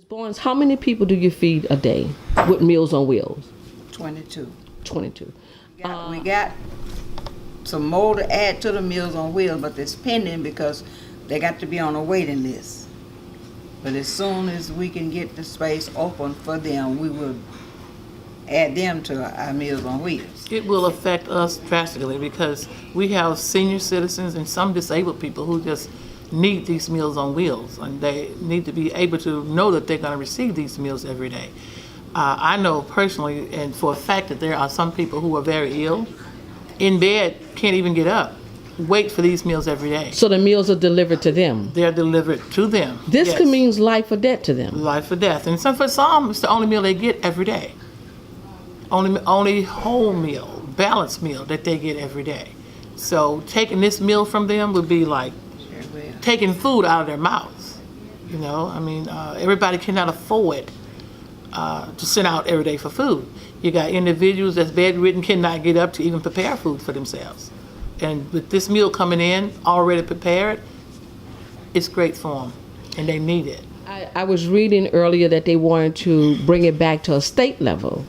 Barnes, how many people do you feed a day with Meals on Wheels? 22. 22. We got some more to add to the Meals on Wheels, but it's pending because they got to be on a waiting list. But as soon as we can get the space open for them, we will add them to our Meals on Wheels. It will affect us drastically because we have senior citizens and some disabled people who just need these Meals on Wheels, and they need to be able to know that they're going to receive these meals every day. I know personally and for a fact that there are some people who are very ill, in bed, can't even get up, wait for these meals every day. So the meals are delivered to them? They're delivered to them. This yes. could mean life or death to them. Life or death. And for some, it's the only meal they get every day. Only whole meal, balanced meal that they get every day. So taking this meal from them would be like taking food out of their mouths. You know, I mean, everybody cannot afford to send out every day for food. You got individuals that's bedridden, cannot get up to even prepare food for themselves. And with this meal coming in, already prepared, it's great for them, and they need it. I was reading earlier that they wanted to bring it back to a state level.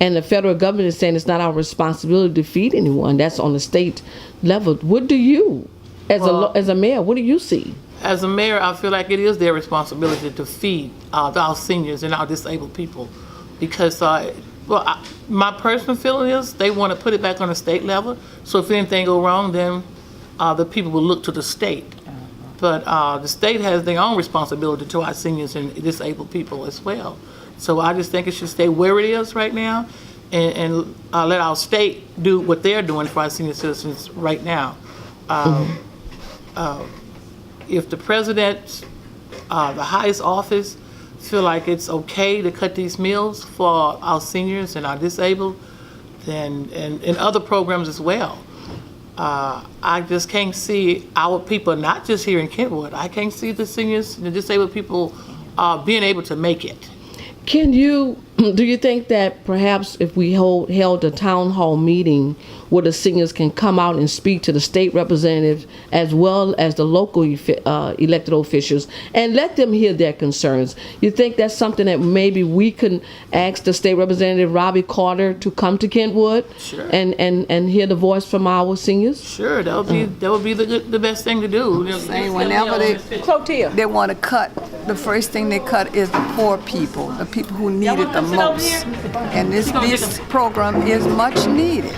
And the federal government is saying it's not our responsibility to feed anyone. That's on the state level. What do you, as a mayor, what do you see? As a mayor, I feel like it is their responsibility to feed our seniors and our disabled people. Because, my personal feeling is they want to put it back on the state level. So if anything go wrong, then the people will look to the state. But the state has their own responsibility to our seniors and disabled people as well. So I just think it should stay where it is right now and let our state do what they're doing for our senior citizens right now. If the president, the highest office, feel like it's okay to cut these meals for our seniors and our disabled, then and other programs as well. I just can't see our people, not just here in Kentwood, I can't see the seniors and the disabled people being able to make it. Do you think that perhaps if we held a town hall meeting where the seniors can come out and speak to the state representatives as well as the local elected officials and let them hear their concerns, you think that's something that maybe we can ask the state representative Robbie Carter to come to Kentwood? Sure. and hear the voice from our seniors? Sure, that would be the best thing to do. Saying whenever they want to cut, the first thing they cut is the poor people, the people who need it the most. And this program is much needed.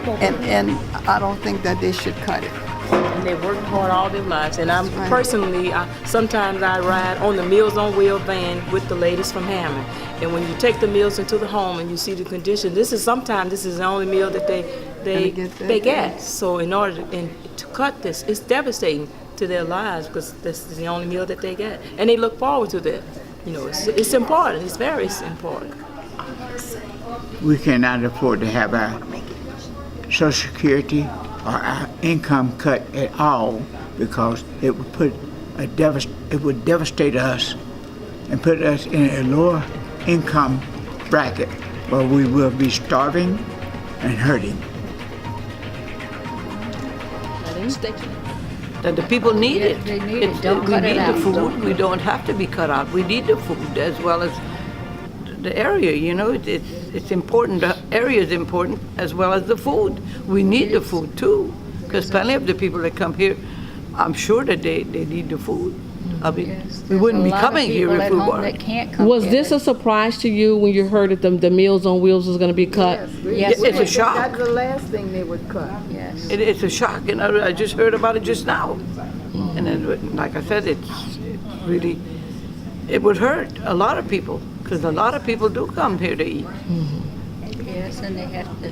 And I don't think that they should cut it. And they worked hard all their lives. And I'm personally, sometimes I ride on the Meals on Wheels van with the ladies from Hammond. And when you take the meals into the home and you see the condition, sometimes this is the only meal that they get. So in order to cut this, it's devastating to their lives because this is the only meal that they get. And they look forward to that. You know, it's important. It's very important. We cannot afford to have our Social Security or our income cut at all because it would devastate us and put us in a lower income bracket where we will be starving and hurting. That the people need it. They need it. Don't cut it out. We need the food. We don't have to be cut out. We need the food as well as the area. You know, it's important. The area is important as well as the food. We need the food too, because plenty of the people that come here, I'm sure that they need the food. I mean, we wouldn't be coming here if we weren't. Was this a surprise to you when you heard that the Meals on Wheels was going to be cut? Yes, it's a shock. That's the last thing they would cut. Yes. It's a shock, and I just heard about it just now. And then, like I said, it would hurt a lot of people because a lot of people do come here to eat. Yes, and they have to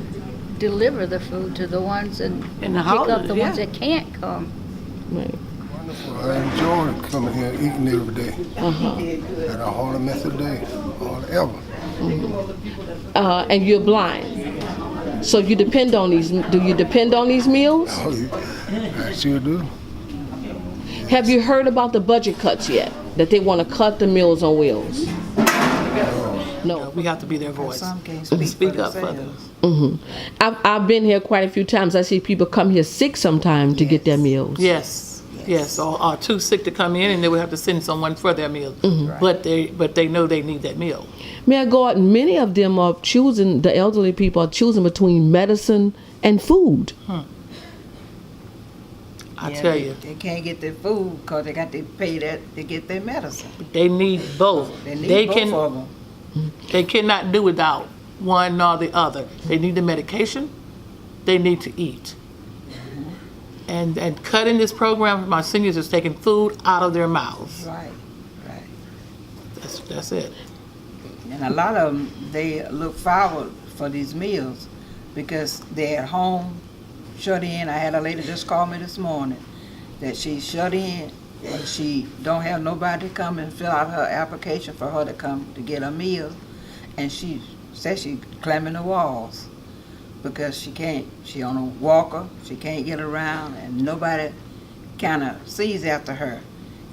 deliver the food to the ones and In the pick up houses, the ones that can't come. Right. I enjoy coming here eating every day. And a whole mess a day, all ever. And you're blind, so you depend on these. Do you depend on these meals? Oh, I sure do. Have you heard about the budget cuts yet? That they want to cut the Meals on Wheels? No. We have to be their voice. Some can't Speak up for them. I've been here quite a few times. I see people come here sick sometimes to get their meals. Yes. Yes, or too sick to come in, and they would have to send someone for their meal. Mm-hmm. But they know they need that meal. Mayor Gordon, many of them are choosing, the elderly people are choosing between medicine and food. I tell you, They can't get their food because they got to pay that to get their medicine. they need both. They need both of them. They cannot do without one nor the other. They need the medication. They need to eat. And cutting this program for my seniors is taking food out of their mouths. Right, right. That's it. And a lot of them, they look forward for these meals because they're at home, shut in. I had a lady just call me this morning that she's shut in and she don't have nobody to come and fill out her application for her to come to get a meal. And she said she climbing the walls because she on a walker, she can't get around, and nobody kind of sees after her.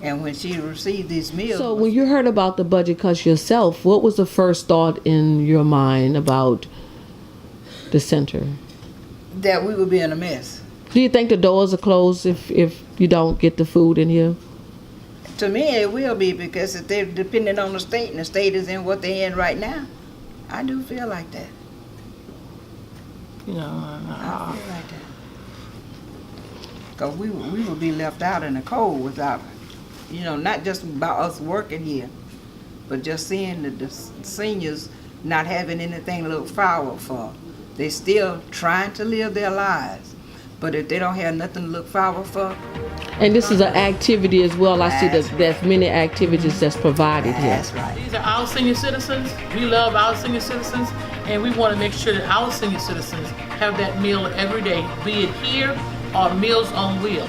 And when she received these meals... So when you heard about the budget cuts yourself, what was the first thought in your mind about the center? That we would be in a mess. Do you think the doors are closed if you don't get the food in here? To me, it will be, because if they're dependent on the state, and the state is in what they're in right now, I do feel like that. You know, I feel like that. Because we would be left out in the cold without, not just about us working here, but just seeing the seniors not having anything to look forward for. They're still trying to live their lives, but if they don't have nothing to look forward for... And this is an activity as well. I see that there's many activities that's provided here. That's right. these are our senior citizens. We love our senior citizens, and we want to make sure that our senior citizens have that meal every day, be it here or Meals on Wheels.